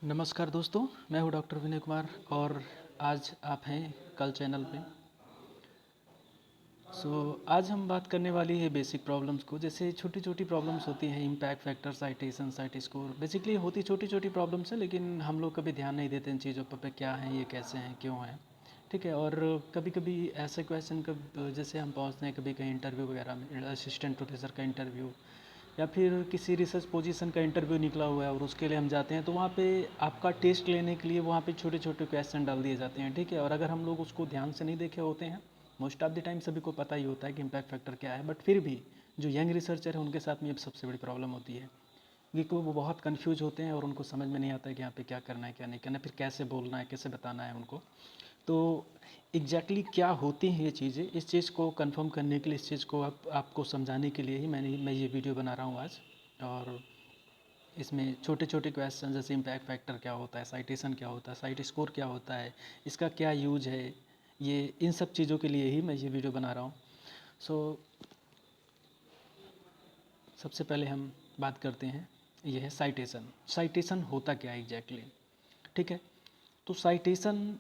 नमस्कार दोस्तों, मैं हूं डॉक्टर विनय कुमार और आज आप हैं कल चैनल पे। आज हम बात करने वाली है बेसिक प्रॉब्लम्स को। जैसे छोटी छोटी प्रॉब्लम्स होती हैं, impact factor, citation, site score, basically होती छोटी छोटी प्रॉब्लम्स हैं, लेकिन हम लोग कभी ध्यान नहीं देते इन चीज़ों पे क्या हैं, ये कैसे हैं, क्यों हैं। ठीक है। और कभी कभी ऐसे क्वेश्चन कब जैसे हम पहुँचते हैं कभी कहीं इंटरव्यू वगैरह में, असिस्टेंट प्रोफेसर का इंटरव्यू या फिर किसी रिसर्च पोजीशन का इंटरव्यू निकला हुआ है और उसके लिए हम जाते हैं, तो वहाँ पे आपका टेस्ट लेने के लिए वहाँ पे छोटे छोटे क्वेश्चन डाल दिए जाते हैं। ठीक है। और अगर हम लोग उसको ध्यान से नहीं देखे होते हैं, मोस्ट ऑफ द टाइम सभी को पता ही होता है कि इम्पैक्ट फैक्टर क्या है, बट फिर भी जो यंग रिसर्चर है उनके साथ में ये सबसे बड़ी प्रॉब्लम होती है कि वो बहुत कंफ्यूज होते हैं और उनको समझ में नहीं आता है कि यहाँ पे क्या करना है क्या नहीं करना है, फिर कैसे बोलना है, कैसे बताना है उनको। तो क्या होती हैं ये चीज़ें, इस चीज़ को कंफर्म करने के लिए, इस चीज़ को आपको समझाने के लिए ही मैं ये वीडियो बना रहा हूँ आज। और इसमें छोटे छोटे क्वेश्चन जैसे इम्पैक्ट फैक्टर क्या होता है, साइटेशन क्या होता है, साइट स्कोर क्या होता है, इसका क्या यूज है, ये इन सब चीज़ों के लिए ही मैं ये वीडियो बना रहा हूँ। सो सबसे पहले हम बात करते हैं, ये है साइटेशन। साइटेशन होता क्या है एग्जैक्टली। ठीक है। तो साइटेशन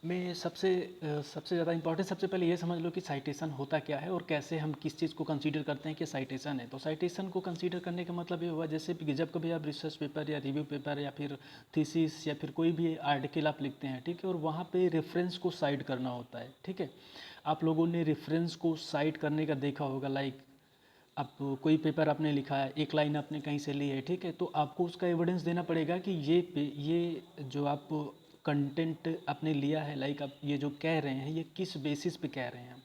में सबसे ज़्यादा इंपॉर्टेंट, सबसे पहले ये समझ लो कि साइटेशन होता क्या है और कैसे हम किस चीज़ को कंसीडर करते हैं कि साइटेशन है। तो साइटेशन को कंसीडर करने का मतलब ये हुआ, जैसे कि जब कभी आप रिसर्च पेपर या रिव्यू पेपर या फिर थीसिस या फिर कोई भी आर्टिकल आप लिखते हैं, ठीक है, और वहाँ पे रेफरेंस को साइट करना होता है। ठीक है। आप लोगों ने रेफरेंस को साइट करने का देखा होगा। लाइक अब कोई पेपर आपने लिखा है, एक लाइन आपने कहीं से ली है, ठीक है, तो आपको उसका एविडेंस देना पड़ेगा कि ये जो आप कंटेंट आपने लिया है, लाइक आप ये जो कह रहे हैं ये किस बेसिस पे कह रहे हैं।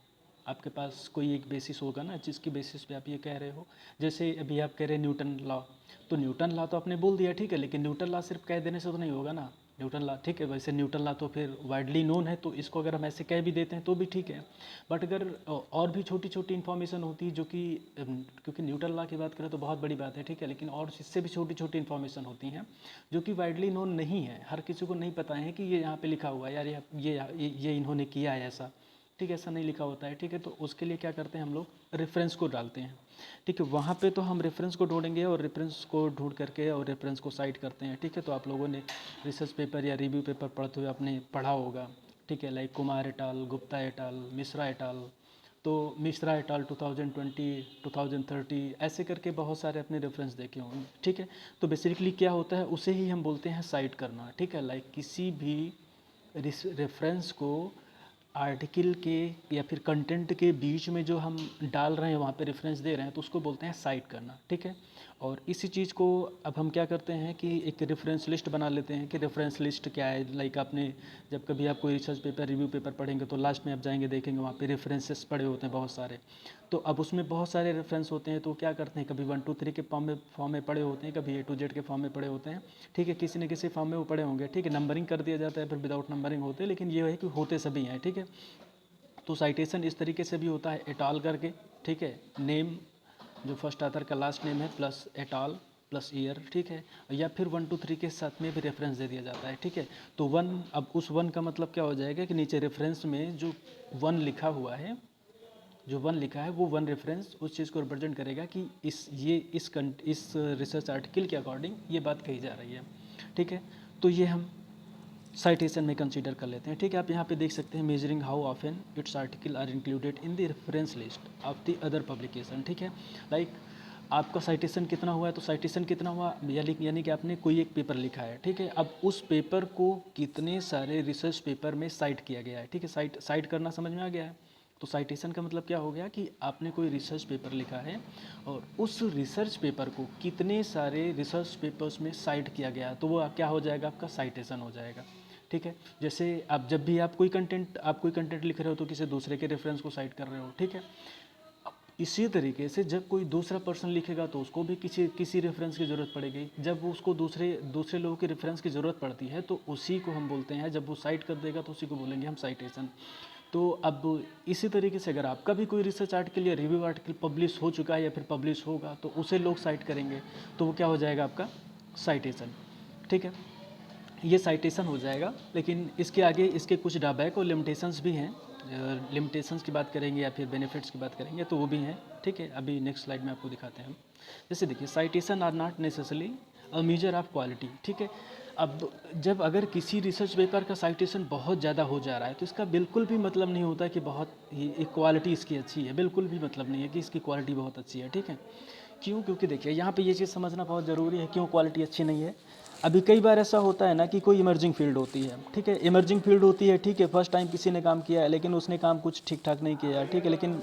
आपके पास कोई एक बेसिस होगा ना, जिसकी बेसिस पे आप ये कह रहे हो। जैसे अभी आप कह रहे हैं न्यूटन लॉ, तो न्यूटन लॉ तो आपने बोल दिया, ठीक है, लेकिन न्यूटन लॉ सिर्फ कह देने से तो नहीं होगा ना। न्यूटन लॉ ठीक है, वैसे न्यूटन लॉ तो फिर वाइडली नोन है, तो इसको अगर हम ऐसे कह भी देते हैं तो भी ठीक है। बट अगर और भी छोटी छोटी इन्फॉर्मेशन होती है जो कि क्योंकि न्यूटन लॉ की बात करें तो बहुत बड़ी बात है, ठीक है, लेकिन और इससे भी छोटी छोटी इन्फॉर्मेशन होती हैं जो कि वाइडली नोन नहीं है, हर किसी को नहीं पता है कि ये यहाँ पे लिखा हुआ है, यार ये इन्होंने किया है ऐसा। ठीक है, ऐसा नहीं लिखा होता है। ठीक है, तो उसके लिए क्या करते हैं हम लोग, रेफरेंस को डालते हैं। ठीक है, वहाँ पे तो हम रेफरेंस को ढूंढेंगे और रेफरेंस को ढूंढ करके और रेफरेंस को साइट करते हैं। ठीक है, तो आप लोगों ने रिसर्च पेपर या रिव्यू पेपर पढ़ते हुए आपने पढ़ा होगा। ठीक है, लाइक कुमार एटाल, गुप्ता एटाल, मिश्रा एटाल। तो मिश्रा एटाल 2020, 2030 ऐसे करके बहुत सारे अपने रेफरेंस देखे होंगे। ठीक है, तो बेसिकली क्या होता है, उसे ही हम बोलते हैं साइट करना। ठीक है, लाइक किसी भी रेफरेंस को आर्टिकल के या फिर कंटेंट के बीच में जो हम डाल रहे हैं, वहाँ पे रेफरेंस दे रहे हैं, तो उसको बोलते हैं साइट करना। ठीक है। और इसी चीज़ को अब हम क्या करते हैं कि एक रेफरेंस लिस्ट बना लेते हैं कि रेफरेंस लिस्ट क्या है। लाइक आपने जब कभी आप कोई रिसर्च पेपर, रिव्यू पेपर पढ़ेंगे तो लास्ट में आप जाएंगे, देखेंगे वहाँ पे रेफरेंसेस पड़े होते हैं बहुत सारे। तो अब उसमें बहुत सारे रेफरेंस होते हैं, तो क्या करते हैं, कभी 1 2 3 के फॉर्म में पड़े होते हैं, कभी A to Z के फॉर्म में पड़े होते हैं। ठीक है, किसी न किसी फॉर्म में वो पड़े होंगे। ठीक है, नंबरिंग कर दिया जाता है, फिर विदाउट नंबरिंग होते हैं, लेकिन ये है कि होते सभी हैं। ठीक है, तो साइटेशन इस तरीके से भी होता है, एटाल करके। ठीक है, नेम जो फर्स्ट ऑथर का लास्ट नेम है प्लस एटाल प्लस ईयर। ठीक है, या फिर 1 2 3 के साथ में भी रेफरेंस दे दिया जाता है। ठीक है, तो वन, अब उस वन का मतलब क्या हो जाएगा कि नीचे रेफरेंस में जो वन लिखा हुआ है, जो वन लिखा है वो वन रेफरेंस उस चीज़ को रिप्रेजेंट करेगा कि इस रिसर्च आर्टिकल के अकॉर्डिंग ये बात कही जा रही है। ठीक है, तो ये हम साइटेशन में कंसीडर कर लेते हैं। ठीक है, आप यहाँ पे देख सकते हैं, measuring how often its article are included in the reference list of the other publication. ठीक है, लाइक आपका साइटेशन कितना हुआ है, तो साइटेशन कितना हुआ यानी कि आपने कोई एक पेपर लिखा है। ठीक है, अब उस पेपर को कितने सारे रिसर्च पेपर में साइट किया गया है। ठीक है, साइट करना समझ में आ गया है। तो साइटेशन का मतलब क्या हो गया कि आपने कोई रिसर्च पेपर लिखा है और उस रिसर्च पेपर को कितने सारे रिसर्च पेपर्स में साइट किया गया, तो वो क्या हो जाएगा, आपका साइटेशन हो जाएगा। ठीक है, जैसे आप जब भी आप कोई कंटेंट लिख रहे हो तो किसी दूसरे के रेफरेंस को साइट कर रहे हो। ठीक है, अब इसी तरीके से जब कोई दूसरा पर्सन लिखेगा तो उसको भी किसी किसी रेफरेंस की ज़रूरत पड़ेगी। जब उसको दूसरे दूसरे लोगों के रेफरेंस की ज़रूरत पड़ती है तो उसी को हम बोलते हैं, जब वो साइट कर देगा तो उसी को बोलेंगे हम साइटेशन। तो अब इसी तरीके से अगर आपका भी कोई रिसर्च आर्टिकल या रिव्यू आर्टिकल पब्लिश हो चुका है या फिर पब्लिश होगा तो उसे लोग साइट करेंगे, तो वो क्या हो जाएगा, आपका साइटेशन। ठीक है, ये साइटेशन हो जाएगा। लेकिन इसके आगे इसके कुछ ड्रॉबैक और लिमिटेशंस भी हैं। लिमिटेशंस की बात करेंगे या फिर बेनिफिट्स की बात करेंगे तो वो भी हैं। ठीक है, अभी नेक्स्ट स्लाइड में आपको दिखाते हैं हम। जैसे देखिए, citation are not necessarily a measure of quality, ठीक है। अब जब अगर किसी रिसर्च पेपर का साइटेशन बहुत ज़्यादा हो जा रहा है तो इसका बिल्कुल भी मतलब नहीं होता कि बहुत ये क्वालिटी इसकी अच्छी है, बिल्कुल भी मतलब नहीं है कि इसकी क्वालिटी बहुत अच्छी है, ठीक है। क्यों? क्योंकि देखिए यहाँ पे ये चीज़ समझना बहुत ज़रूरी है क्यों क्वालिटी अच्छी नहीं है। अभी कई बार ऐसा होता है ना कि कोई इमर्जिंग फील्ड होती है, ठीक है, इमर्जिंग फील्ड होती है, ठीक है, फर्स्ट टाइम किसी ने काम किया है लेकिन उसने काम कुछ ठीक ठाक नहीं किया है, ठीक है, लेकिन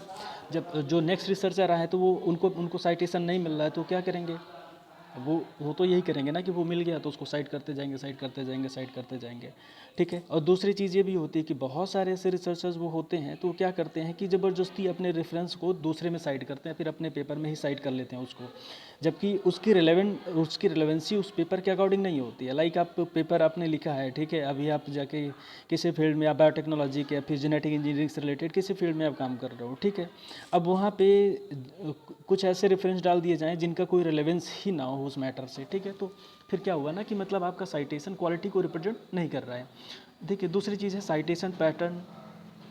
जब जो नेक्स्ट रिसर्चर आए हैं तो वो उनको उनको साइटेशन नहीं मिल रहा है तो क्या करेंगे? वो तो यही करेंगे ना कि वो मिल गया तो उसको साइड करते जाएंगे, साइड करते जाएंगे, साइड करते जाएंगे, ठीक है। और दूसरी चीज़ ये भी होती है कि बहुत सारे ऐसे रिसर्चर्स वो होते हैं तो वो क्या करते हैं कि ज़बरदस्ती अपने रेफरेंस को दूसरे में साइड करते हैं, फिर अपने पेपर में ही साइड कर लेते हैं उसको, जबकि उसकी रिलेवेंसी उस पेपर के अकॉर्डिंग नहीं होती है। लाइक आप पेपर आपने लिखा है, ठीक है, अभी आप जाके किसी फील्ड में, आप बायोटेक्नोलॉजी के या फिर जेनेटिक इंजीनियरिंग से रिलेटेड किसी फील्ड में आप काम कर रहे हो, ठीक है। अब वहाँ पे कुछ ऐसे रेफरेंस डाल दिए जाएँ जिनका कोई रिलेवेंस ही ना हो उस मैटर से, ठीक है, तो फिर क्या हुआ ना कि मतलब आपका साइटेशन क्वालिटी को रिप्रेजेंट नहीं कर रहा है। देखिए दूसरी चीज़ है citation pattern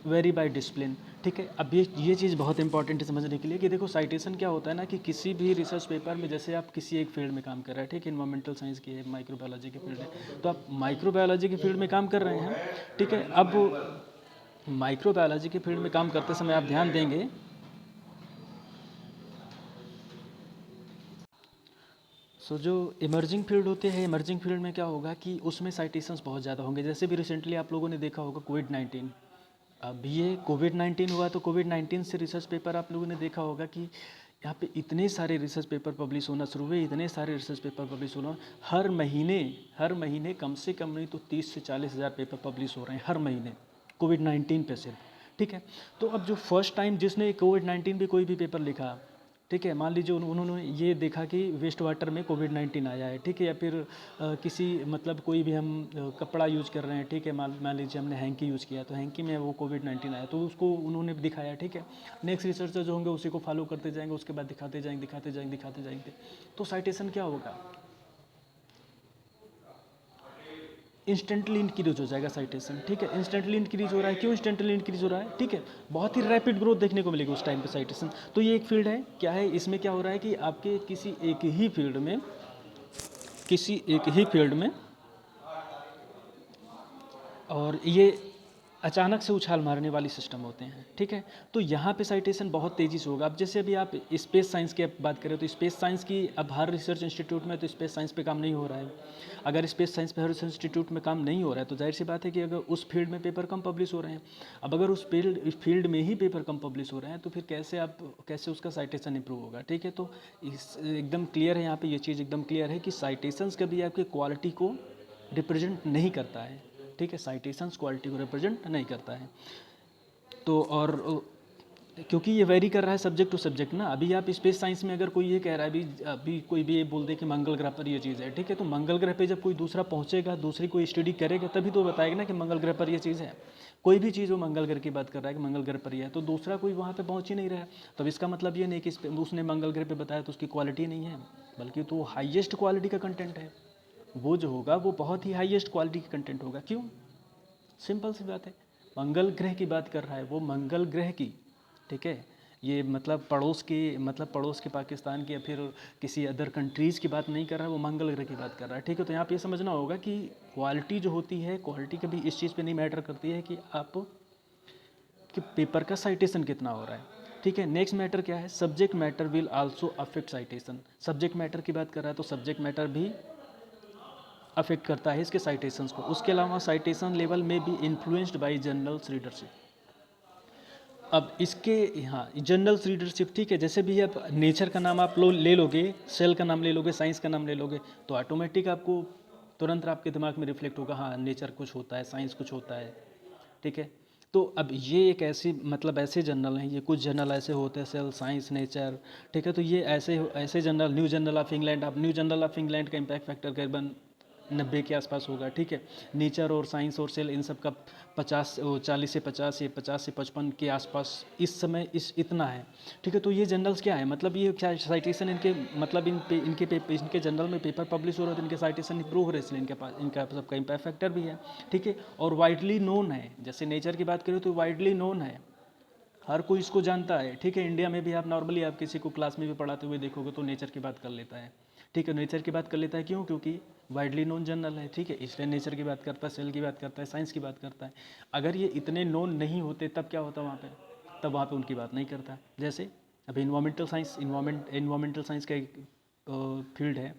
vary by discipline, ठीक है। अब ये चीज़ बहुत इंपॉर्टेंट है समझने के लिए कि देखो साइटेशन क्या होता है ना कि किसी भी रिसर्च पेपर में, जैसे आप किसी एक फील्ड में काम कर रहे हैं, ठीक है, इन्वायरमेंटल साइंस की है, माइक्रोबायोलॉजी की फील्ड है, तो आप माइक्रोबायोलॉजी की फील्ड में काम कर रहे हैं, ठीक है। अब माइक्रोबायोलॉजी की फील्ड में काम करते समय आप ध्यान देंगे, जो इमर्जिंग फील्ड होते हैं, इमर्जिंग फील्ड में क्या होगा कि उसमें साइटेशंस बहुत ज़्यादा होंगे। जैसे भी रिसेंटली आप लोगों ने देखा होगा कोविड-19, अब ये कोविड-19 हुआ तो कोविड-19 से रिसर्च पेपर आप लोगों ने देखा होगा कि यहाँ पे इतने सारे रिसर्च पेपर पब्लिश होना शुरू हुए, इतने सारे रिसर्च पेपर पब्लिश होना, हर महीने कम से कम नहीं तो 30 से 40 हज़ार पेपर पब्लिश हो रहे हैं हर महीने, कोविड-19 पे सिर्फ, ठीक है। तो अब जो फर्स्ट टाइम जिसने कोविड-19 पे कोई भी पेपर लिखा, ठीक है, मान लीजिए उन्होंने ये देखा कि वेस्ट वाटर में कोविड-19 आया है, ठीक है, या फिर किसी मतलब कोई भी हम कपड़ा यूज़ कर रहे हैं, ठीक है, मान मान लीजिए हमने हैंकी यूज़ किया तो हैंकी में वो कोविड-19 आया तो उसको उन्होंने दिखाया, ठीक है। नेक्स्ट रिसर्चर जो होंगे उसी को फॉलो करते जाएंगे, उसके बाद दिखाते जाएंगे, दिखाते जाएंगे, दिखाते जाएंगे, तो साइटेशन क्या होगा, इंस्टेंटली इंक्रीज हो जाएगा साइटेशन, ठीक है। इंस्टेंटली इंक्रीज हो रहा है, क्यों इंस्टेंटली इंक्रीज हो रहा है, ठीक है, बहुत ही रैपिड ग्रोथ देखने को मिलेगी उस टाइम पे साइटेशन। तो ये एक फील्ड है, क्या है इसमें क्या हो रहा है कि आपके किसी एक ही फील्ड में और ये अचानक से उछाल मारने वाली सिस्टम होते हैं, ठीक है। तो यहाँ पे साइटेशन बहुत तेज़ी से होगा। अब जैसे अभी आप स्पेस साइंस की बात करें तो स्पेस साइंस की अब हर रिसर्च इंस्टीट्यूट में तो स्पेस साइंस पे काम नहीं हो रहा है। अगर स्पेस साइंस पे हर रिसर्च इंस्टीट्यूट में काम नहीं हो रहा है तो जाहिर सी बात है कि अगर उस फील्ड में पेपर कम पब्लिश हो रहे हैं, अब अगर उस फील्ड में ही पेपर कम पब्लिश हो रहे हैं तो फिर कैसे उसका साइटेशन इंप्रूव होगा, ठीक है। तो इस एकदम क्लियर है, यहाँ पे ये चीज़ एकदम क्लियर है कि साइटेशंस कभी आपकी क्वालिटी को रिप्रेजेंट नहीं करता है, ठीक है, साइटेशंस क्वालिटी को रिप्रेजेंट नहीं करता है। तो और क्योंकि ये वेरी कर रहा है सब्जेक्ट टू सब्जेक्ट ना, अभी आप स्पेस साइंस में अगर कोई ये कह रहा है, अभी कोई भी ये बोल दे कि मंगल ग्रह पर ये चीज़ है, ठीक है, तो मंगल ग्रह पे जब कोई दूसरा पहुंचेगा, दूसरी कोई स्टडी करेगा तभी तो बताएगा ना कि मंगल ग्रह पर ये चीज़ है। कोई भी चीज़ वो मंगल ग्रह की बात कर रहा है कि मंगल ग्रह पर ये है, तो दूसरा कोई वहाँ पे पहुँच ही नहीं रहा है, तब इसका मतलब ये नहीं कि उसने मंगल ग्रह पे बताया तो उसकी क्वालिटी नहीं है, बल्कि तो हाईएस्ट क्वालिटी का कंटेंट है। वो जो होगा वो बहुत ही हाईएस्ट क्वालिटी का कंटेंट होगा। क्यों? सिंपल सी बात है, मंगल ग्रह की बात कर रहा है वो, मंगल ग्रह की, ठीक है। ये मतलब पड़ोस के पाकिस्तान की या फिर किसी अदर कंट्रीज़ की बात नहीं कर रहा है, वो मंगल ग्रह की बात कर रहा है, ठीक है। तो यहाँ पे ये समझना होगा कि क्वालिटी जो होती है, क्वालिटी कभी इस चीज़ पे नहीं मैटर करती है कि आप कि पेपर का साइटेशन कितना हो रहा है, ठीक है। नेक्स्ट मैटर क्या है, subject matter will also affect citation. Subject matter की बात कर रहा है तो सब्जेक्ट मैटर भी अफेक्ट करता है इसके साइटेशंस को। उसके अलावा साइटेशन लेवल में भी इन्फ्लुएंस्ड बाय जर्नल्स रीडरशिप। अब इसके यहाँ जर्नल्स रीडरशिप, ठीक है, जैसे भी आप नेचर का नाम आप ले लोगे, सेल का नाम ले लोगे, साइंस का नाम ले लोगे, तो ऑटोमेटिक आपको तुरंत आपके दिमाग में रिफ्लेक्ट होगा, हाँ नेचर कुछ होता है, साइंस कुछ होता है, ठीक है। तो अब ये एक ऐसी मतलब ऐसे जर्नल हैं, ये कुछ जर्नल ऐसे होते हैं, सेल, साइंस, नेचर, ठीक है। तो ये ऐसे ऐसे journal, new journal of England, अब न्यू जर्नल ऑफ इंग्लैंड का इम्पैक्ट फैक्टर करीबन 90 के आसपास होगा, ठीक है। नेचर और साइंस और सेल इन सब का 40 से 50 या 50 से 55 के आसपास इस समय इतना है, ठीक है। तो ये जर्नल्स क्या है, मतलब ये क्या साइटेशन इनके मतलब इनके जर्नल में पेपर पब्लिश हो रहे हैं तो इनके साइटेशन इंप्रूव हो रहे हैं, इसलिए इनके पास इनका सबका इम्पैक्ट फैक्टर भी है, ठीक है। और वाइडली नोन है, जैसे नेचर की बात करें तो वाइडली नोन है, हर कोई इसको जानता है, ठीक है। इंडिया में भी आप नॉर्मली आप किसी को क्लास में भी पढ़ाते हुए देखोगे तो नेचर की बात कर लेता है, ठीक है। नेचर की बात कर लेता है, क्यों? क्योंकि वाइडली नोन जर्नल है, ठीक है, इसलिए नेचर की बात करता है, सेल की बात करता है, साइंस की बात करता है। अगर ये इतने नोन नहीं होते तब क्या होता वहाँ पे? तब वहाँ पे उनकी बात नहीं करता। जैसे अभी इन्वायरमेंटल साइंस, इन्वायरमेंटल साइंस का एक फील्ड है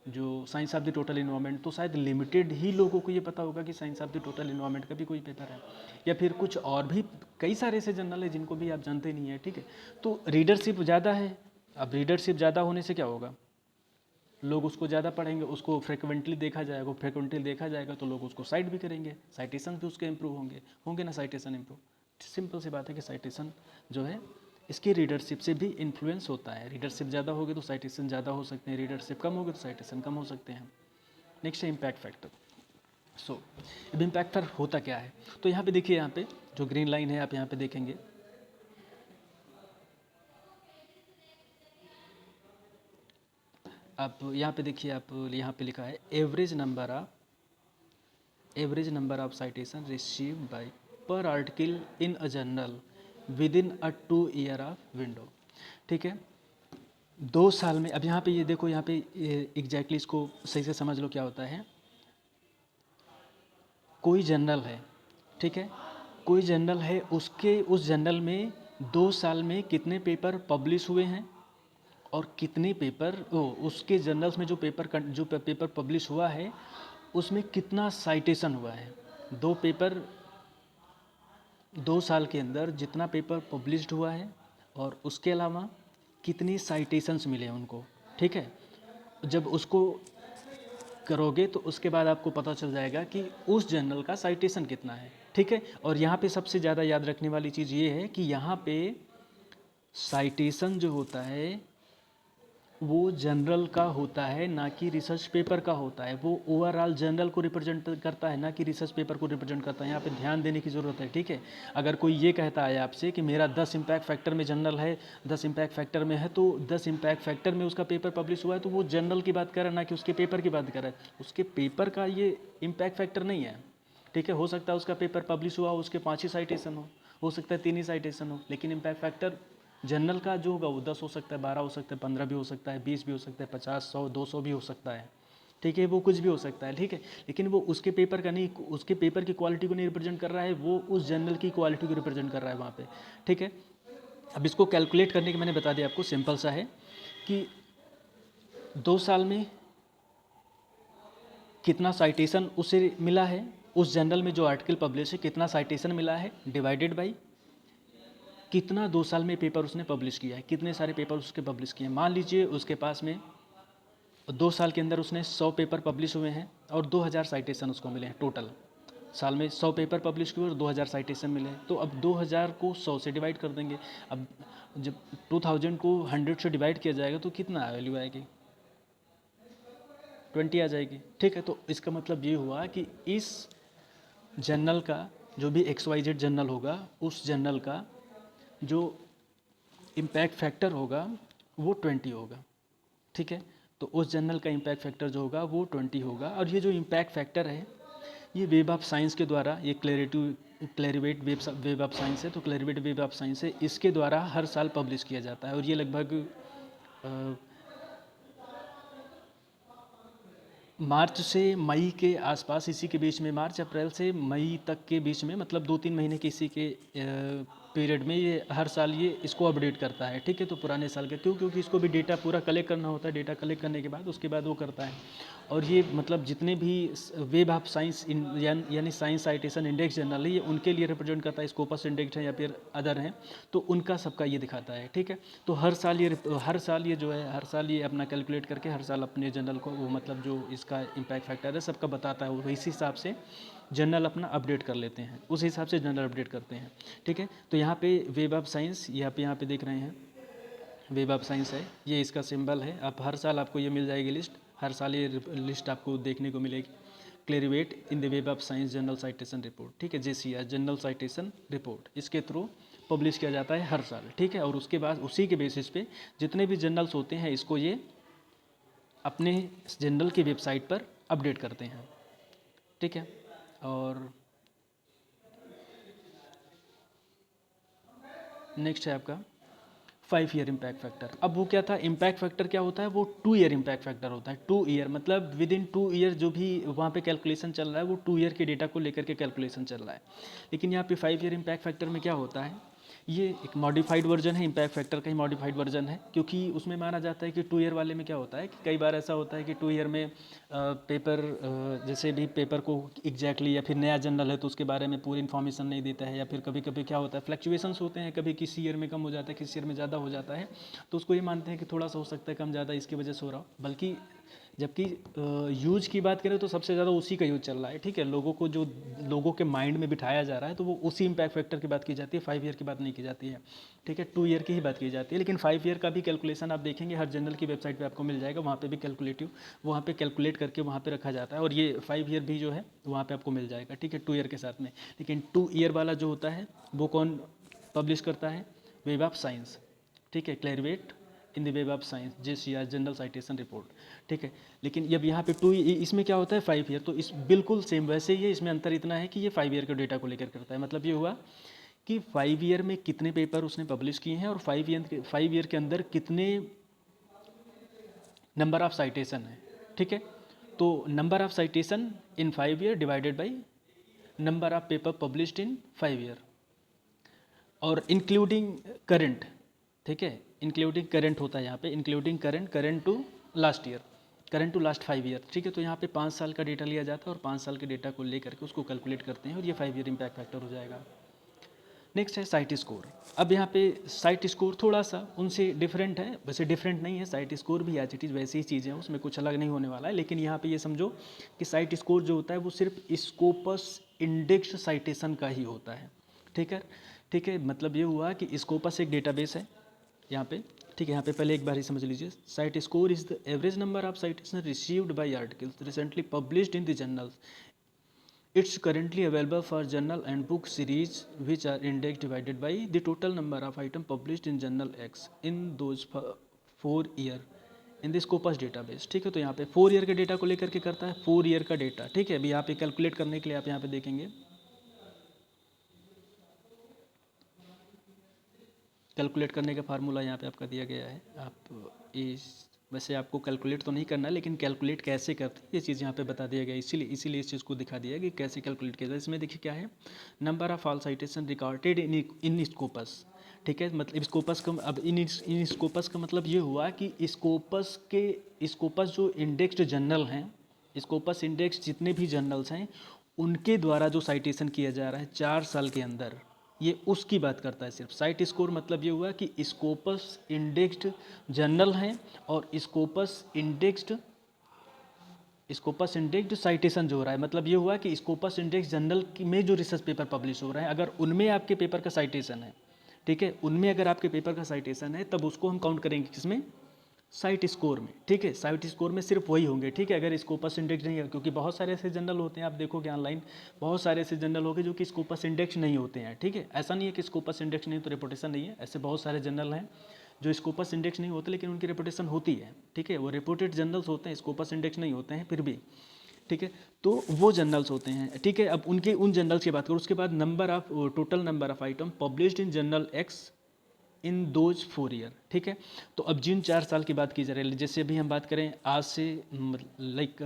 जो science of the total environment, तो शायद लिमिटेड ही लोगों को ये पता होगा कि science of the total environment का भी कोई पेपर है, या फिर कुछ और भी कई सारे ऐसे जर्नल है जिनको भी आप जानते नहीं है, ठीक है। तो रीडरशिप ज़्यादा है। अब रीडरशिप ज़्यादा होने से क्या होगा? लोग उसको ज़्यादा पढ़ेंगे, उसको फ्रिक्वेंटली देखा जाएगा, फ्रिक्वेंटली देखा जाएगा तो लोग उसको साइट भी करेंगे, साइटेशन भी उसके इंप्रूव होंगे, होंगे ना साइटेशन इंप्रूव। सिंपल सी बात है कि साइटेशन जो है इसकी रीडरशिप से भी इन्फ्लुएंस होता है। रीडरशिप ज़्यादा होगी तो साइटेशन ज़्यादा हो सकते हैं, रीडरशिप कम होगी तो साइटेशन कम हो सकते हैं। नेक्स्ट है इम्पैक्ट फैक्टर। सो अब इम्पैक्ट फैक्टर होता क्या है? तो यहाँ पे देखिए, यहाँ पे जो ग्रीन लाइन है आप यहाँ पे देखेंगे, आप यहाँ पे देखिए, आप यहाँ पे लिखा है average number of citation receive by per article in a journal with in a 2 year of window, ठीक है। 2 साल में, अब यहाँ पे ये देखो, यहाँ पे एग्जैक्टली इसको सही से समझ लो क्या होता है। कोई जर्नल है, ठीक है, कोई जर्नल है, उसके उस जर्नल में 2 साल में कितने पेपर पब्लिश हुए हैं और कितने पेपर उसके जर्नल्स में जो पेपर पब्लिश हुआ है उसमें कितना साइटेशन हुआ है। 2 पेपर 2 साल के अंदर जितना पेपर पब्लिश्ड हुआ है और उसके अलावा कितनी साइटेशंस मिले हैं उनको, ठीक है। जब उसको करोगे तो उसके बाद आपको पता चल जाएगा कि उस जर्नल का साइटेशन कितना है, ठीक है। और यहाँ पे सबसे ज़्यादा याद रखने वाली चीज़ ये है कि यहाँ पे साइटेशन जो होता है वो जनरल का होता है, ना कि रिसर्च पेपर का होता है। वो ओवरऑल जनरल को रिप्रेजेंट करता है, ना कि रिसर्च पेपर को रिप्रेजेंट करता है। यहाँ पे ध्यान देने की ज़रूरत है, ठीक है। अगर कोई ये कहता है आपसे कि मेरा 10 इम्पैक्ट फैक्टर में जनरल है, 10 इम्पैक्ट फैक्टर में है, तो 10 इम्पैक्ट फैक्टर में उसका पेपर पब्लिश हुआ है, तो वो जनरल की बात कर रहा है, ना कि उसके पेपर की बात कर रहा है। उसके पेपर का ये इम्पैक्ट फैक्टर नहीं है, ठीक है। हो सकता है उसका पेपर पब्लिश हुआ हो, उसके 5 ही साइटेशन हो सकता है 3 ही साइटेशन हो, लेकिन इम्पैक्ट फैक्टर जनरल का जो होगा वो 10 हो सकता है, 12 हो सकता है, 15 भी हो सकता है, 20 भी हो सकता है, 50, 100, 200 भी हो सकता है, ठीक है। वो कुछ भी हो सकता है, ठीक है। लेकिन वो उसके पेपर का नहीं, उसके पेपर की क्वालिटी को नहीं रिप्रेजेंट कर रहा है, वो उस जर्नल की क्वालिटी को रिप्रेजेंट कर रहा है वहाँ पे, ठीक है। अब इसको कैलकुलेट करने के मैंने बता दिया आपको, सिंपल सा है कि 2 साल में कितना साइटेशन उसे मिला है, उस जर्नल में जो आर्टिकल पब्लिश है कितना साइटेशन मिला है, डिवाइडेड बाई कितना 2 साल में पेपर उसने पब्लिश किया है, कितने सारे पेपर उसके पब्लिश किए हैं। मान लीजिए उसके पास में 2 साल के अंदर उसने 100 पेपर पब्लिश हुए हैं और 2000 साइटेशन उसको मिले हैं टोटल। साल में 100 पेपर पब्लिश हुए और 2000 साइटेशन मिले, तो अब 2000 को 100 से डिवाइड कर देंगे। अब जब 2000 को 100 से डिवाइड किया जाएगा तो कितना वैल्यू आएगी? 20 आ जाएगी, ठीक है। तो इसका मतलब ये हुआ कि इस जर्नल का, जो भी XYZ जर्नल होगा, उस जर्नल का जो इम्पैक्ट फैक्टर होगा वो 20 होगा, ठीक है। तो उस जर्नल का इम्पैक्ट फैक्टर जो होगा वो 20 होगा। और ये जो इम्पैक्ट फैक्टर है ये वेब ऑफ साइंस के द्वारा, ये क्लेरिवेट वेब ऑफ साइंस है, तो क्लेरिवेट वेब ऑफ साइंस है, इसके द्वारा हर साल पब्लिश किया जाता है। और ये लगभग मार्च से मई के आसपास, इसी के बीच में, मार्च अप्रैल से मई तक के बीच में, मतलब 2-3 महीने के इसी के पीरियड में ये हर साल ये इसको अपडेट करता है, ठीक है। तो पुराने साल का क्यों? क्योंकि इसको भी डेटा पूरा कलेक्ट करना होता है, डेटा कलेक्ट करने के बाद उसके बाद वो करता है। और ये मतलब जितने भी वेब ऑफ साइंस यानी साइंस साइटेशन इंडेक्स जर्नल है, ये उनके लिए रिप्रेजेंट करता है, स्कोपस इंडेक्स है या फिर अदर हैं, तो उनका सबका ये दिखाता है, ठीक है। तो हर साल ये जो है, हर साल ये अपना कैलकुलेट करके हर साल अपने जर्नल को, वो मतलब जो इसका इम्पैक्ट फैक्टर है सबका बताता है, वो इसी हिसाब से जर्नल अपना अपडेट कर लेते हैं, उस हिसाब से जर्नल अपडेट करते हैं, ठीक है। तो यहाँ पे वेब ऑफ साइंस, यहाँ पे देख रहे हैं वेब ऑफ साइंस है, ये इसका सिंबल है। आप हर साल आपको ये मिल जाएगी लिस्ट, हर साल ये लिस्ट आपको देखने को मिलेगी। Clarivate in the web of science journal citation report, ठीक है, JCR जनरल साइटेशन रिपोर्ट, इसके थ्रू पब्लिश किया जाता है हर साल, ठीक है। और उसके बाद उसी के बेसिस पे जितने भी जर्नल्स होते हैं इसको ये अपने जर्नल की वेबसाइट पर अपडेट करते हैं, ठीक है। और नेक्स्ट है आपका 5 ईयर इम्पैक्ट फैक्टर। अब वो क्या था, इम्पैक्ट फैक्टर क्या होता है, वो 2 ईयर इम्पैक्ट फैक्टर होता है। 2 ईयर मतलब विद इन 2 ईयर जो भी वहाँ पे कैलकुलेशन चल रहा है वो 2 ईयर के डेटा को लेकर के कैलकुलेशन चल रहा है। लेकिन यहाँ पे 5 ईयर इम्पैक्ट फैक्टर में क्या होता है, ये एक मॉडिफाइड वर्जन है, इम्पैक्ट फैक्टर का ही मॉडिफाइड वर्जन है, क्योंकि उसमें माना जाता है कि 2 ईयर वाले में क्या होता है कि कई बार ऐसा होता है कि 2 ईयर में पेपर जैसे भी पेपर को एग्जैक्टली या फिर नया जनरल है तो उसके बारे में पूरी इन्फॉर्मेशन नहीं देता है, या फिर कभी कभी क्या होता है फ्लक्चुएशंस होते हैं, कभी किसी ईयर में कम हो जाता है किसी ईयर में ज़्यादा हो जाता है, तो उसको ये मानते हैं कि थोड़ा सा हो सकता है कम ज़्यादा इसकी वजह से हो रहा हो। बल्कि जबकि यूज की बात करें तो सबसे ज़्यादा उसी का यूज चल रहा है, ठीक है, लोगों को जो लोगों के माइंड में बिठाया जा रहा है तो वो उसी इम्पैक्ट फैक्टर की बात की जाती है, 5 ईयर की बात नहीं की जाती है, ठीक है, 2 ईयर की ही बात की जाती है। लेकिन 5 ईयर का भी कैलकुलेशन आप देखेंगे हर जनरल की वेबसाइट पे आपको मिल जाएगा, वहाँ पे भी कैलकुलेटिव वहाँ पे कैलकुलेट करके वहाँ पे रखा जाता है, और ये 5 ईयर भी जो है वहाँ पे आपको मिल जाएगा, ठीक है, 2 ईयर के साथ में। लेकिन 2 ईयर वाला जो होता है वो कौन पब्लिश करता है, वेब ऑफ साइंस, ठीक है, Clarivate in the web of science JCR journal citation report, ठीक है। लेकिन जब यहाँ पे 2 इसमें क्या होता है 5 ईयर, तो इस बिल्कुल सेम वैसे ही है, इसमें अंतर इतना है कि ये 5 ईयर के डेटा को लेकर करता है। मतलब ये हुआ कि 5 ईयर में कितने पेपर उसने पब्लिश किए हैं और 5 ईयर के अंदर कितने नंबर ऑफ साइटेशन है, ठीक है। तो number of citation in 5 year divided by number of paper published in 5 year, और इंक्लूडिंग करंट, ठीक है, इंक्लूडिंग करंट होता है यहाँ पे, including current to last year, current to last 5 year, ठीक है। तो यहाँ पे 5 साल का डेटा लिया जाता है और 5 साल के डेटा को लेकर के उसको कैलकुलेट करते हैं और ये 5 ईयर इम्पैक्ट फैक्टर हो जाएगा। नेक्स्ट है साइट स्कोर। अब यहाँ पे साइट स्कोर थोड़ा सा उनसे डिफरेंट है, वैसे डिफरेंट नहीं है, साइट स्कोर भी एज इट इज़ वैसी ही चीज़ें हैं, उसमें कुछ अलग नहीं होने वाला है। लेकिन यहाँ पे ये समझो कि साइट स्कोर जो होता है वो सिर्फ स्कोपस इंडेक्स साइटेशन का ही होता है, ठीक है, ठीक है। मतलब ये हुआ कि स्कोपस एक डेटाबेस है यहाँ पे, ठीक है। यहाँ पे पहले एक बार ही समझ लीजिए, site score is the average number of citation received by articles recently published in the journals. It's currently available for journal and book series which are indexed divided by the total number of items published in journal X in those 4 year in the Scopus database, ठीक है। तो यहाँ पे 4 year के data को लेकर के करता है, 4 ईयर का डेटा, ठीक है। अभी यहाँ पे कैलकुलेट करने के लिए आप यहाँ पे देखेंगे, कैलकुलेट करने का फार्मूला यहाँ पे आपका दिया गया है। आप इस वैसे आपको कैलकुलेट तो नहीं करना है, लेकिन कैलकुलेट कैसे करते हैं ये चीज़ यहाँ पे बता दिया गया है, इसीलिए इस चीज़ को दिखा दिया है कि कैसे कैलकुलेट किया जाए। इसमें देखिए क्या है, number of all citation recorded in Scopus, ठीक है। मतलब स्कोपस का, अब इन स्कोपस का मतलब ये हुआ कि स्कोपस जो इंडेक्स्ड जर्नल हैं, स्कोपस इंडेक्स जितने भी जर्नल्स हैं उनके द्वारा जो साइटेशन किया जा रहा है 4 साल के अंदर, ये उसकी बात करता है सिर्फ। साइट स्कोर मतलब ये हुआ कि स्कोपस इंडेक्स्ड जर्नल हैं और स्कोपस इंडेक्स्ड साइटेशन जो हो रहा है, मतलब ये हुआ कि स्कोपस इंडेक्स जर्नल में जो रिसर्च पेपर पब्लिश हो रहे हैं अगर उनमें आपके पेपर का साइटेशन है, ठीक है, उनमें अगर आपके पेपर का साइटेशन है तब उसको हम काउंट करेंगे किसमें, साइट स्कोर में, ठीक है। साइट स्कोर में सिर्फ वही होंगे, ठीक है। अगर स्कोपस इंडेक्स नहीं है, क्योंकि बहुत सारे ऐसे जर्नल होते हैं, आप देखोगे ऑनलाइन बहुत सारे ऐसे जर्नल होंगे जो कि स्कोपस इंडेक्स नहीं होते हैं, ठीक है। ऐसा नहीं है कि स्कोपस इंडेक्स नहीं तो रेपुटेशन नहीं है, ऐसे बहुत सारे जर्नल हैं जो स्कोपस इंडेक्स नहीं होते लेकिन उनकी रेपुटेशन होती है, ठीक है। वो रेपुटेड जर्नल्स होते हैं, स्कोपस इंडेक्स नहीं होते हैं फिर भी, ठीक है। तो वो जर्नल्स होते हैं, ठीक है। अब उनके उन जर्नल्स की बात करो, उसके बाद total number of item published in journal x in those 4 year, ठीक है। तो अब जिन 4 साल की बात की जा रही है, जैसे अभी हम बात करें आज से लाइक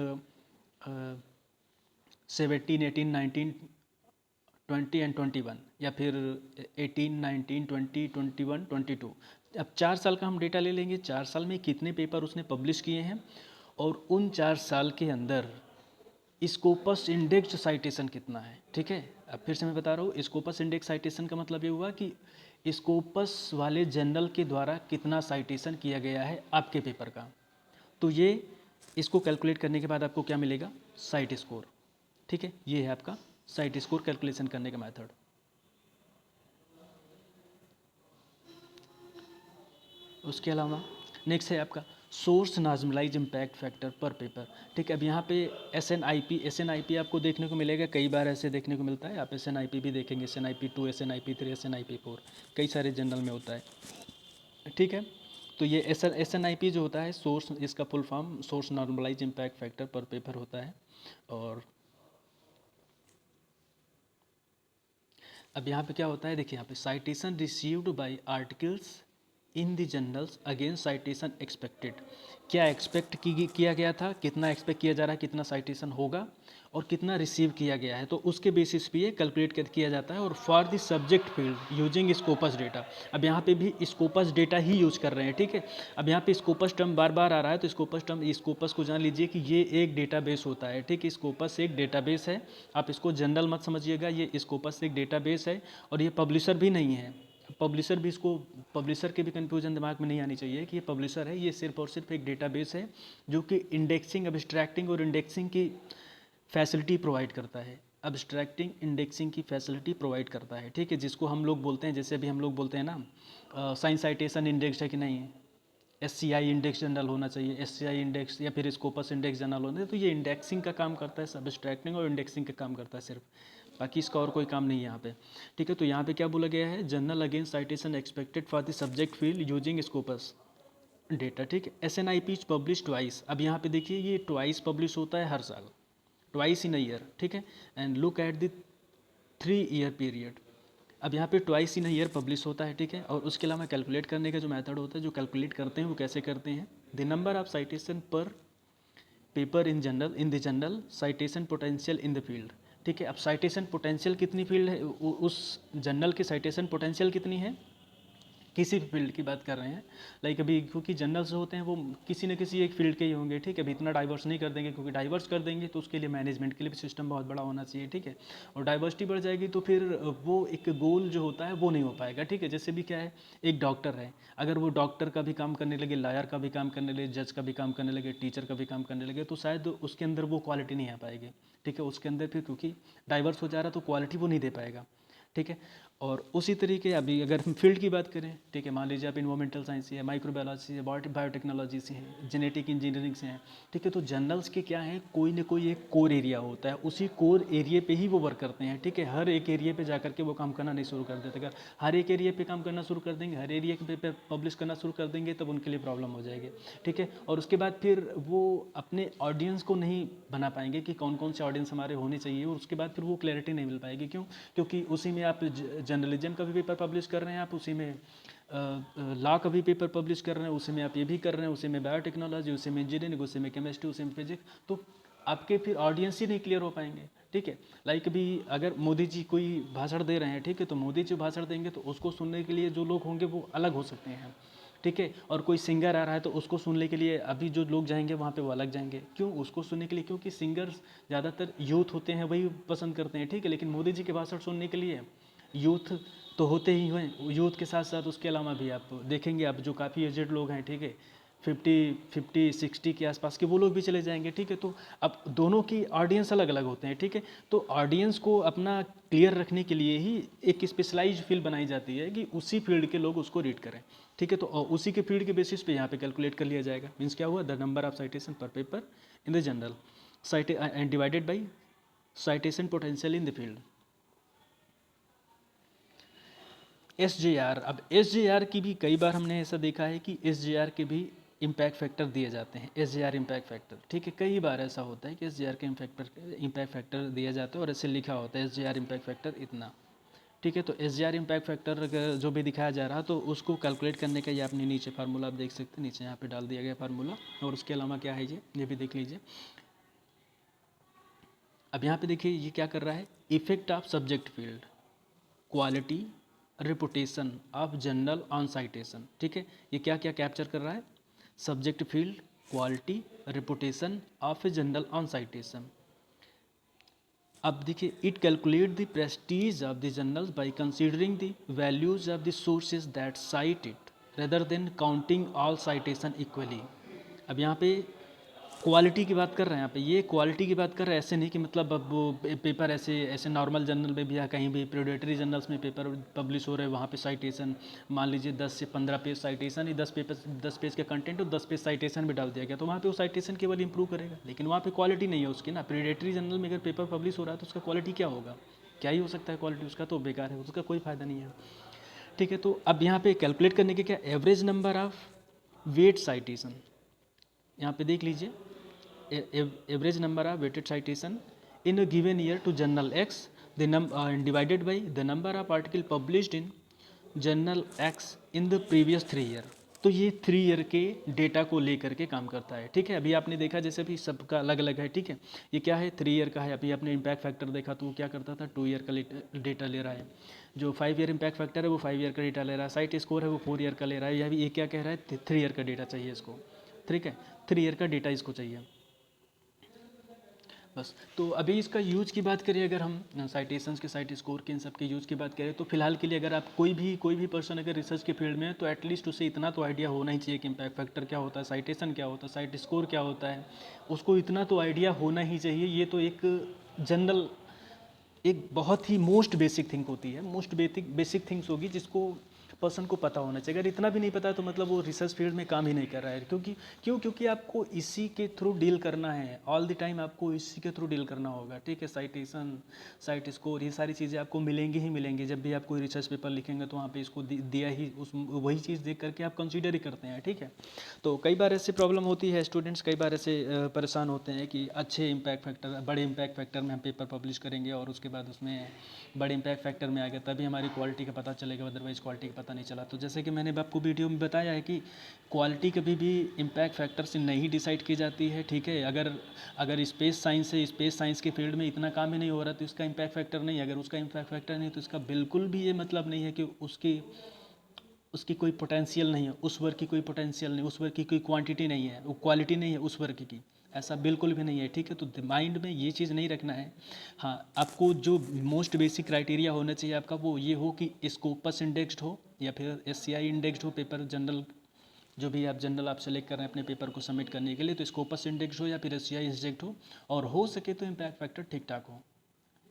17, 18, 19, 20 एंड 21, या फिर 18, 19, 20, 21, 22, अब 4 साल का हम डेटा ले लेंगे, 4 साल में कितने पेपर उसने पब्लिश किए हैं और उन 4 साल के अंदर स्कोपस इंडेक्स साइटेशन कितना है, ठीक है। अब फिर से मैं बता रहा हूँ, स्कोपस इंडेक्स साइटेशन का मतलब ये हुआ कि स्कोपस वाले जर्नल के द्वारा कितना साइटेशन किया गया है आपके पेपर का। तो ये इसको कैलकुलेट करने के बाद आपको क्या मिलेगा, साइट स्कोर, ठीक है। ये है आपका साइट स्कोर कैलकुलेशन करने का मेथड। उसके अलावा नेक्स्ट है आपका source normalize impact factor per paper, ठीक है। अब यहाँ पे एस एन आई पी आपको देखने को मिलेगा, कई बार ऐसे देखने को मिलता है, आप SNIP भी देखेंगे, SNIP2, SNIP3, SNIP4, कई सारे जनरल में होता है, ठीक है। तो ये SNIP जो होता है, सोर्स, इसका full form source normalize impact factor per paper होता है। और अब यहाँ पे क्या होता है, देखिए यहाँ पे citation received by articles in the journals against citation expected. क्या एक्सपेक्ट किया गया था, कितना एक्सपेक्ट किया जा रहा है, कितना साइटेशन होगा और कितना रिसीव किया गया है, तो उसके बेसिस पे ये कैलकुलेट किया जाता है। और for the subject field using Scopus data, अब यहाँ पे भी स्कोपस डेटा ही यूज कर रहे हैं, ठीक है। अब यहाँ पे स्कोपस टर्म बार बार आ रहा है, तो स्कोपस को जान लीजिए कि ये एक डेटाबेस होता है, ठीक है। स्कोपस एक डेटाबेस है, आप इसको जनरल मत समझिएगा, ये स्कोपस एक डेटाबेस है और ये पब्लिशर भी नहीं है। पब्लिशर भी इसको, पब्लिशर के भी कंफ्यूजन दिमाग में नहीं आनी चाहिए कि ये पब्लिशर है, ये सिर्फ और सिर्फ एक डेटाबेस है जो कि इंडेक्सिंग, अब्स्ट्रैक्टिंग और इंडेक्सिंग की फैसिलिटी प्रोवाइड करता है। अब्स्ट्रैक्टिंग इंडेक्सिंग की फैसिलिटी प्रोवाइड करता है, ठीक है, जिसको हम लोग बोलते हैं, जैसे अभी हम लोग बोलते हैं ना साइंस साइटेशन इंडेक्स है कि नहीं है, SCI इंडेक्स जनरल होना चाहिए, SCI इंडेक्स या फिर स्कोपस इंडेक्स जनरल होना चाहिए। तो ये इंडेक्सिंग का काम करता है, सब्सट्रैक्टिंग और इंडेक्सिंग का काम करता है सिर्फ, बाकी इसका और कोई काम नहीं है यहाँ पे, ठीक है। तो यहाँ पे क्या बोला गया है, general against citation expected for the subject field using Scopus data, ठीक है। SNIP पब्लिश ट्वाइस, अब यहाँ पे देखिए ये ट्वाइस पब्लिश होता है हर साल, ट्वाइस इन अ ईयर, ठीक है। And look at the 3 year period, अब यहाँ पे ट्वाइस इन ईयर पब्लिश होता है, ठीक है। और उसके अलावा कैलकुलेट करने का जो मेथड होता है, जो कैलकुलेट करते हैं वो कैसे करते हैं, द नंबर ऑफ साइटेशन पर paper in general, in the general citation potential in the field, ठीक है। अब साइटेशन पोटेंशियल कितनी फील्ड है, उस जनरल की साइटेशन पोटेंशियल कितनी है, किसी भी फील्ड की बात कर रहे हैं, लाइक अभी क्योंकि जनरल्स होते हैं वो किसी न किसी एक फील्ड के ही होंगे, ठीक है। अभी इतना डाइवर्स नहीं कर देंगे, क्योंकि डाइवर्स कर देंगे तो उसके लिए मैनेजमेंट के लिए भी सिस्टम बहुत बड़ा होना चाहिए, ठीक है। और डाइवर्सिटी बढ़ जाएगी तो फिर वो एक गोल जो होता है वो नहीं हो पाएगा, ठीक है। जैसे भी क्या है, एक डॉक्टर है, अगर वो डॉक्टर का भी काम करने लगे, लॉयर का भी काम करने लगे, जज का भी काम करने लगे, टीचर का भी काम करने लगे, तो शायद उसके अंदर वो क्वालिटी नहीं आ पाएगी, ठीक है। उसके अंदर फिर क्योंकि डाइवर्स हो जा रहा तो क्वालिटी वो नहीं दे पाएगा, ठीक है। और उसी तरीके अभी अगर हम फील्ड की बात करें, ठीक है, मान लीजिए आप इन्वायरमेंटल साइंस से है, माइक्रोबायोलॉजी से है, बायोटेक्नोलॉजी से है, जेनेटिक इंजीनियरिंग से हैं, ठीक है। तो जनरल्स के क्या है, कोई ना कोई एक कोर एरिया होता है, उसी कोर एरिया पे ही वो वर्क करते हैं, ठीक है। हर एक एरिया पे जा करके वो काम करना नहीं शुरू कर देते। अगर हर एक एरिया पे काम करना शुरू कर देंगे, हर एरिया पे पब्लिश करना शुरू कर देंगे, तब उनके लिए प्रॉब्लम हो जाएगी, ठीक है। और उसके बाद फिर वो अपने ऑडियंस को नहीं बना पाएंगे कि कौन कौन से ऑडियंस हमारे होने चाहिए, और उसके बाद फिर वो क्लैरिटी नहीं मिल पाएगी। क्यों? क्योंकि उसी में आप जर्नलिज्म का भी पेपर पब्लिश कर रहे हैं, आप उसी में लॉ का भी पेपर पब्लिश कर रहे हैं, उसी में आप ये भी कर रहे हैं, उसी में बायोटेक्नोलॉजी, उसी में इंजीनियरिंग, उसी में केमिस्ट्री, उसी में फिजिक्स, तो आपके फिर ऑडियंस ही नहीं क्लियर हो पाएंगे, ठीक है। लाइक भी अगर मोदी जी कोई भाषण दे रहे हैं, ठीक है, तो मोदी जी भाषण देंगे तो उसको सुनने के लिए जो लोग होंगे वो अलग हो सकते हैं, ठीक है। और कोई सिंगर आ रहा है तो उसको सुनने के लिए अभी जो लोग जाएंगे वहाँ पे वो अलग जाएंगे, क्यों? उसको सुनने के लिए, क्योंकि सिंगर्स ज़्यादातर यूथ होते हैं, वही पसंद करते हैं, ठीक है। लेकिन मोदी जी के भाषण सुनने के लिए यूथ तो होते ही हुए, यूथ के साथ साथ उसके अलावा भी आप देखेंगे, आप जो काफ़ी एजेड लोग हैं, ठीक है, 50 60 के आसपास के, वो लोग भी चले जाएंगे, ठीक है। तो अब दोनों की ऑडियंस अलग अलग होते हैं, ठीक है। तो ऑडियंस को अपना क्लियर रखने के लिए ही एक स्पेशलाइज फील्ड बनाई जाती है कि उसी फील्ड के लोग उसको रीड करें, ठीक है। तो उसी के फील्ड के बेसिस पे यहाँ पे कैलकुलेट कर लिया जाएगा। मीन्स क्या हुआ, द नंबर ऑफ साइटेशन पर paper in the general site and divided by citation potential in the field. SJR, अब SJR की भी कई बार हमने ऐसा देखा है कि SJR के भी इम्पैक्ट फैक्टर दिए जाते हैं, SJR इम्पैक्ट फैक्टर, ठीक है। कई बार ऐसा होता है कि SJR के इम्पैक्ट फैक्टर दिया जाता है और ऐसे लिखा होता है SJR इम्पैक्ट फैक्टर इतना, ठीक है। तो SJR इम्पैक्ट फैक्टर जो भी दिखाया जा रहा है तो उसको कैलकुलेट करने का ये आपने नीचे फार्मूला आप देख सकते हैं, नीचे यहाँ पे डाल दिया गया फार्मूला। और उसके अलावा क्या है ये भी देख लीजिए। अब यहाँ पे देखिए ये क्या कर रहा है, effect of subject field, quality, reputation of journal on citation, ठीक है। ये क्या क्या कैप्चर कर रहा है, subject field, quality, reputation of a journal on citation. अब देखिए, it calculate the prestige of the journals by considering the values of the sources that cite it rather than counting all citation equally. अब यहाँ पे quality की बात कर रहे हैं, यहाँ पे ये क्वालिटी की बात कर रहे हैं, ऐसे नहीं कि मतलब अब वो पेपर ऐसे ऐसे नॉर्मल जर्नल में भी या कहीं भी प्रेडेटरी जर्नल्स में पेपर पब्लिश हो रहे हैं, वहाँ पे साइटेशन मान लीजिए 10 से 15 पेज साइटेशन, ही 10 पेज का कंटेंट और 10 पेज साइटेशन भी डाल दिया गया, तो वहाँ पे वो साइटेशन केवल इंप्रूव करेगा, लेकिन वहाँ पे क्वालिटी नहीं है उसकी ना। प्रेडेटरी जर्नल में अगर पेपर पब्लिश हो रहा है तो उसका क्वालिटी क्या होगा, क्या ही हो सकता है क्वालिटी उसका, तो बेकार है, उसका कोई फ़ायदा नहीं है, ठीक है। तो अब यहाँ पे कैलकुलेट करने के क्या, average number of weight citation, यहाँ पे देख लीजिए, average number of weighted citation in a given year to journal X, the divided by the number of article published in journal x in the previous 3 year. तो ये 3 year के data को लेकर के काम करता है, ठीक है। अभी आपने देखा जैसे अभी सबका अलग अलग है, ठीक है। ये क्या है, 3 ईयर का है। अभी आपने इम्पैक्ट फैक्टर देखा तो वो क्या करता था, 2 ईयर का डेटा ले रहा है। जो 5 ईयर इम्पैक्ट फैक्टर है वो 5 ईयर का डेटा ले रहा है। साइट स्कोर है वो 4 ईयर का ले रहा है। या ये क्या कह रहा है, 3 ईयर का डेटा चाहिए इसको, ठीक है। 3 ईयर का डेटा इसको चाहिए बस। तो अभी इसका यूज की बात करें, अगर हम साइटेशंस के, साइट स्कोर के, इन सब के यूज़ की बात करें, तो फिलहाल के लिए अगर आप कोई भी पर्सन अगर रिसर्च के फील्ड में है तो एटलीस्ट उसे इतना तो आइडिया होना ही चाहिए कि इम्पैक्ट फैक्टर क्या होता है, साइटेशन क्या होता है, साइट स्कोर क्या होता है। उसको इतना तो आइडिया होना ही चाहिए। ये तो एक जनरल, एक बहुत ही मोस्ट बेसिक थिंग होती है, मोस्ट बेसिक बेसिक थिंग्स होगी जिसको पर्सन को पता होना चाहिए। अगर इतना भी नहीं पता है तो मतलब वो रिसर्च फील्ड में काम ही नहीं कर रहा है। क्योंकि आपको इसी के थ्रू डील करना है ऑल द टाइम, आपको इसी के थ्रू डील करना होगा, ठीक है। साइटेशन, साइट स्कोर, ये सारी चीज़ें आपको मिलेंगी ही मिलेंगी। जब भी आप कोई रिसर्च पेपर लिखेंगे तो वहाँ पे इसको दिया ही, उस वही चीज़ देख करके आप कंसीडर ही करते हैं, ठीक है। तो कई बार ऐसे प्रॉब्लम होती है, स्टूडेंट्स कई बार ऐसे परेशान होते हैं कि अच्छे इम्पैक्ट फैक्टर, बड़े इम्पैक्ट फैक्टर में हम पेपर पब्लिश करेंगे और उसके बाद उसमें बड़े इम्पैक्ट फैक्टर में आ गया तभी हमारी क्वालिटी का पता चलेगा, अदरवाइज़ क्वालिटी का पता नहीं चला। तो जैसे कि मैंने आपको वीडियो में बताया है कि क्वालिटी कभी भी इम्पैक्ट फैक्टर से नहीं डिसाइड की जाती है, ठीक है। अगर स्पेस साइंस है, स्पेस साइंस के फील्ड में इतना काम ही नहीं हो रहा तो इसका इम्पैक्ट फैक्टर नहीं। अगर उसका इम्पैक्ट फैक्टर नहीं तो इसका बिल्कुल भी ये मतलब नहीं है कि उसकी कोई पोटेंशियल नहीं है, उस वर्क की कोई पोटेंशियल नहीं, उस वर्क की कोई क्वांटिटी नहीं है, वो क्वालिटी नहीं है उस वर्क की, ऐसा बिल्कुल भी नहीं है, ठीक है। तो माइंड में ये चीज़ नहीं रखना है। हाँ, आपको जो मोस्ट बेसिक क्राइटेरिया होना चाहिए आपका वो ये हो कि स्कोपस इंडेक्स्ड हो या फिर एससीआई इंडेक्स्ड हो पेपर, जनरल जो भी आप जनरल आप सेलेक्ट कर रहे हैं अपने पेपर को सबमिट करने के लिए, तो स्कोपस इंडेक्स हो या फिर एससीआई इंडेक्स हो, और हो सके तो इम्पैक्ट फैक्टर ठीक ठाक हो,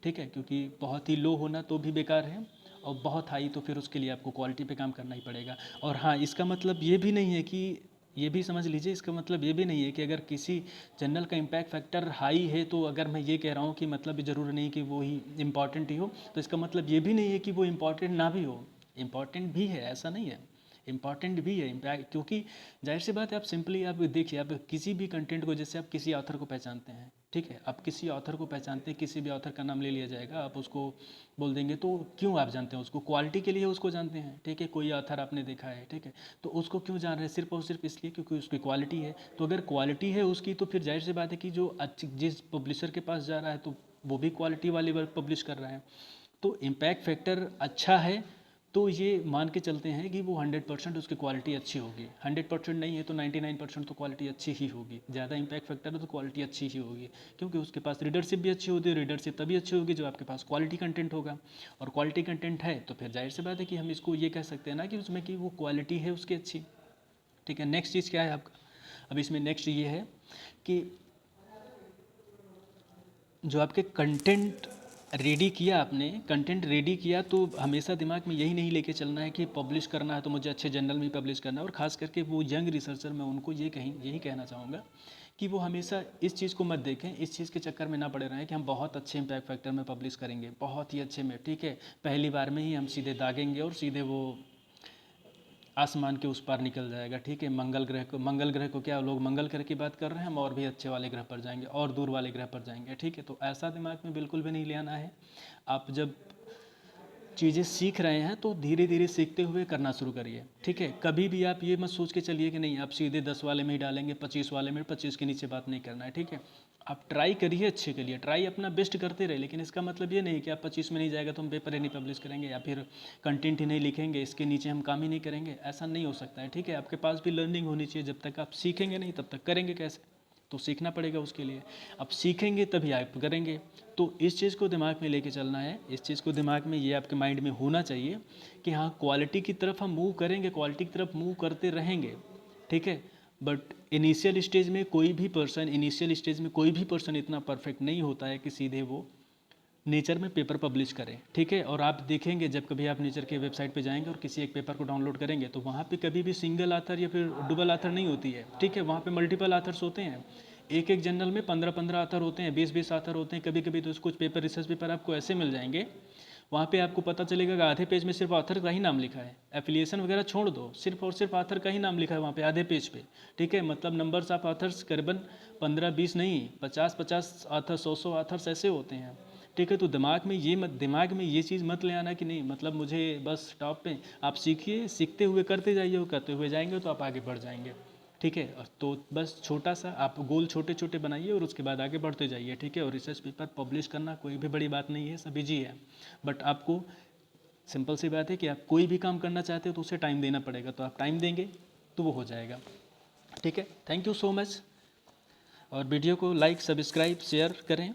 ठीक है। क्योंकि बहुत ही लो होना तो भी बेकार है और बहुत हाई तो फिर उसके लिए आपको क्वालिटी पे काम करना ही पड़ेगा। और हाँ, इसका मतलब ये भी नहीं है कि, ये भी समझ लीजिए, इसका मतलब ये भी नहीं है कि अगर किसी जनरल का इम्पैक्ट फैक्टर हाई है तो अगर मैं ये कह रहा हूँ कि मतलब ज़रूरी नहीं कि वो ही इम्पॉर्टेंट ही हो, तो इसका मतलब ये भी नहीं है कि वो इम्पॉर्टेंट ना भी हो। इम्पॉर्टेंट भी है, ऐसा नहीं है, इम्पॉर्टेंट भी है इम्पैक्ट। क्योंकि जाहिर सी बात है, आप सिंपली आप देखिए, आप किसी भी कंटेंट को, जैसे आप किसी ऑथर को पहचानते हैं, ठीक है, आप किसी ऑथर को पहचानते हैं, किसी भी ऑथर का नाम ले लिया जाएगा, आप उसको बोल देंगे तो क्यों आप जानते हैं उसको, क्वालिटी के लिए उसको जानते हैं, ठीक है। कोई ऑथर आपने देखा है, ठीक है, तो उसको क्यों जान रहे हैं, सिर्फ और सिर्फ इसलिए क्योंकि उसकी क्वालिटी है। तो अगर क्वालिटी है उसकी तो फिर जाहिर सी बात है कि जो अच्छी, जिस पब्लिशर के पास जा रहा है तो वो भी क्वालिटी वाली वर्क पब्लिश कर रहा है। तो इम्पैक्ट फैक्टर अच्छा है तो ये मान के चलते हैं कि वो 100% उसकी क्वालिटी अच्छी होगी। 100% नहीं है तो 99% तो क्वालिटी अच्छी ही होगी। ज़्यादा इम्पैक्ट फैक्टर है तो क्वालिटी अच्छी ही होगी, क्योंकि उसके पास रीडरशिप भी अच्छी होती है। रीडरशिप तभी अच्छी होगी जो आपके पास क्वालिटी कंटेंट होगा, और क्वालिटी कंटेंट है तो फिर जाहिर सी बात है कि हम इसको ये कह सकते हैं ना कि उसमें कि वो क्वालिटी है उसकी अच्छी, ठीक है। नेक्स्ट चीज़ क्या है आपका, अब इसमें नेक्स्ट ये है कि जो आपके कंटेंट रेडी किया, आपने कंटेंट रेडी किया तो हमेशा दिमाग में यही नहीं लेके चलना है कि पब्लिश करना है तो मुझे अच्छे जर्नल में पब्लिश करना है। और ख़ास करके वो यंग रिसर्चर, मैं उनको यही कहना चाहूँगा कि वो हमेशा इस चीज़ को मत देखें, इस चीज़ के चक्कर में ना पड़े रहें कि हम बहुत अच्छे इम्पैक्ट फैक्टर में पब्लिश करेंगे, बहुत ही अच्छे में, ठीक है, पहली बार में ही हम सीधे दागेंगे और सीधे वो आसमान के उस पार निकल जाएगा, ठीक है। मंगल ग्रह को क्या लोग मंगल ग्रह की बात कर रहे हैं, हम और भी अच्छे वाले ग्रह पर जाएंगे और दूर वाले ग्रह पर जाएंगे, ठीक है। तो ऐसा दिमाग में बिल्कुल भी नहीं ले आना है। आप जब चीज़ें सीख रहे हैं तो धीरे धीरे सीखते हुए करना शुरू करिए, ठीक है। कभी भी आप ये मत सोच के चलिए कि नहीं आप सीधे 10 वाले में ही डालेंगे, 25 वाले में, 25 के नीचे बात नहीं करना है, ठीक है। आप ट्राई करिए अच्छे के लिए, ट्राई अपना बेस्ट करते रहे, लेकिन इसका मतलब ये नहीं कि आप 25 में नहीं जाएगा तो हम पेपर ही नहीं पब्लिश करेंगे या फिर कंटेंट ही नहीं लिखेंगे, इसके नीचे हम काम ही नहीं करेंगे, ऐसा नहीं हो सकता है, ठीक है। आपके पास भी लर्निंग होनी चाहिए, जब तक आप सीखेंगे नहीं तब तक करेंगे कैसे, तो सीखना पड़ेगा उसके लिए। अब सीखेंगे तभी आप करेंगे। तो इस चीज़ को दिमाग में लेके चलना है, इस चीज़ को दिमाग में, ये आपके माइंड में होना चाहिए कि हाँ क्वालिटी की तरफ हम मूव करेंगे, क्वालिटी की तरफ मूव करते रहेंगे, ठीक है। बट इनिशियल स्टेज में कोई भी पर्सन इतना परफेक्ट नहीं होता है कि सीधे वो नेचर में पेपर पब्लिश करें, ठीक है। और आप देखेंगे जब कभी आप नेचर के वेबसाइट पे जाएंगे और किसी एक पेपर को डाउनलोड करेंगे तो वहाँ पे कभी भी सिंगल आथर या फिर डबल आथर नहीं होती है, ठीक है। वहाँ पे मल्टीपल आथर्स होते हैं, एक एक जर्नल में 15-15 आथर होते हैं, 20-20 आथर होते हैं। कभी कभी तो कुछ पेपर, रिसर्च पेपर आपको ऐसे मिल जाएंगे, वहाँ पे आपको पता चलेगा कि आधे पेज में सिर्फ ऑथर का ही नाम लिखा है, एफिलिएशन वगैरह छोड़ दो, सिर्फ और सिर्फ ऑथर का ही नाम लिखा है वहाँ पे आधे पेज पे, ठीक है। मतलब नंबर्स ऑफ ऑथर्स करीबन 15-20 नहीं, 50-50 ऑथर, 100-100 ऑथर्स ऐसे होते हैं, ठीक है। तो दिमाग में ये चीज़ मत ले आना कि नहीं मतलब मुझे बस टॉप पे, आप सीखिए, सीखते हुए करते जाइए, और करते हुए जाएंगे तो आप आगे बढ़ जाएंगे। ठीक है। और तो बस छोटा सा आप गोल छोटे छोटे बनाइए और उसके बाद आगे बढ़ते जाइए। ठीक है। और रिसर्च पेपर पब्लिश करना कोई भी बड़ी बात नहीं है, सब ईजी है। बट आपको सिंपल सी बात है कि आप कोई भी काम करना चाहते हो तो उसे टाइम देना पड़ेगा, तो आप टाइम देंगे तो वो हो जाएगा। ठीक है। Thank you so much. और वीडियो को लाइक, सब्सक्राइब, शेयर करें।